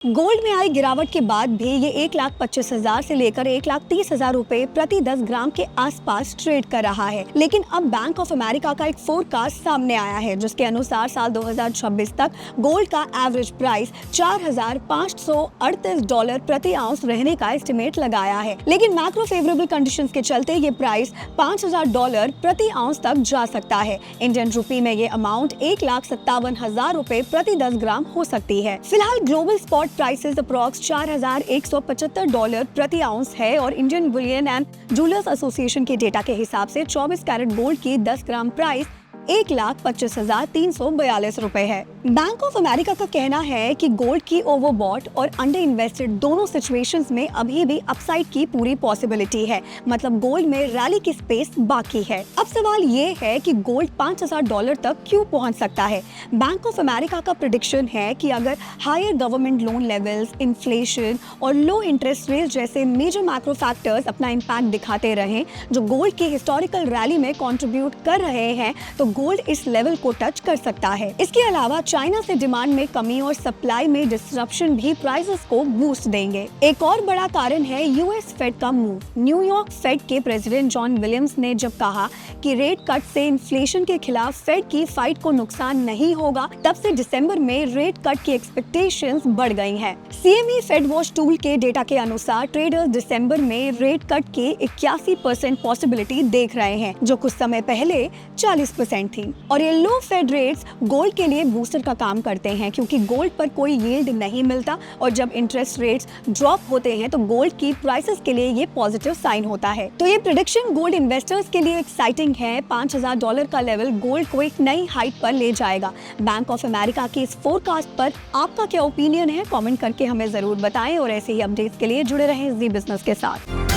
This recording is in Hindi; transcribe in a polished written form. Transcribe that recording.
गोल्ड में आई गिरावट के बाद भी ये 1,25,000 से लेकर 1,30,000 रुपए प्रति 10 ग्राम के आसपास ट्रेड कर रहा है। लेकिन अब बैंक ऑफ अमेरिका का एक फोरकास्ट सामने आया है, जिसके अनुसार साल 2026 तक गोल्ड का एवरेज प्राइस $4,538 प्रति आउंस रहने का एस्टिमेट लगाया है। लेकिन मैक्रो फेवरेबल कंडीशंस के चलते ये प्राइस $5,000 प्रति आउंस तक जा सकता है। इंडियन रुपी में ये अमाउंट 1,57,000 रुपए प्रति 10 ग्राम हो सकती है। फिलहाल ग्लोबल स्पॉट प्राइसेस अप्रॉक्स $4,175 प्रति आउंस है और Indian Boolean and jewellers association के डेटा के हिसाब से 24 कैरेट गोल्ड की 10 ग्राम प्राइस 1,25,342 रुपए है। बैंक ऑफ अमेरिका का कहना है कि गोल्ड की ओवरबॉट और अंडर इन्वेस्टेड दोनों सिचुएशंस में अभी भी अपसाइड की पूरी पॉसिबिलिटी है, मतलब गोल्ड में रैली की स्पेस बाकी है। अब सवाल ये है कि गोल्ड $5,000 तक क्यों पहुंच सकता है। बैंक ऑफ अमेरिका का प्रेडिक्शन है कि अगर higher government loan levels, inflation और लो इंटरेस्ट रेट जैसे मेजर मैक्रो फैक्टर्स अपना इम्पैक्ट दिखाते रहें, जो गोल्ड की हिस्टोरिकल रैली में कंट्रीब्यूट कर रहे हैं, तो गोल्ड इस लेवल को टच कर सकता है। इसके अलावा चाइना से डिमांड में कमी और सप्लाई में डिसरप्शन भी प्राइसेस को बूस्ट देंगे। एक और बड़ा कारण है यूएस फेड का मूव। न्यूयॉर्क फेड के प्रेसिडेंट जॉन विलियम्स ने जब कहा कि रेट कट से इन्फ्लेशन के खिलाफ फेड की फाइट को नुकसान नहीं होगा, तब से दिसंबर में रेट कट की एक्सपेक्टेशंस बढ़ गई हैं। सीएमई फेड वॉच टूल के डेटा के अनुसार ट्रेडर्स दिसंबर में रेट कट के 81% पॉसिबिलिटी देख रहे हैं, जो कुछ समय पहले 40% थी। और ये लो फेड रेट्स गोल्ड के लिए बूस्टर का काम करते हैं, क्योंकि गोल्ड पर कोई यील्ड नहीं मिलता और जब इंटरेस्ट रेट्स ड्रॉप होते हैं तो गोल्ड की प्राइसेस के लिए ये पॉजिटिव साइन होता है। तो ये प्रेडिक्शन गोल्ड इन्वेस्टर्स के लिए एक्साइटिंग है। $5,000 का लेवल गोल्ड को एक नई हाइट पर ले जाएगा। बैंक ऑफ अमेरिका के इस फोरकास्ट पर आपका क्या ओपिनियन है, कमेंट करके हमें जरूर बताएं और ऐसे ही अपडेट्स के लिए जुड़े रहें जी बिजनेस के साथ।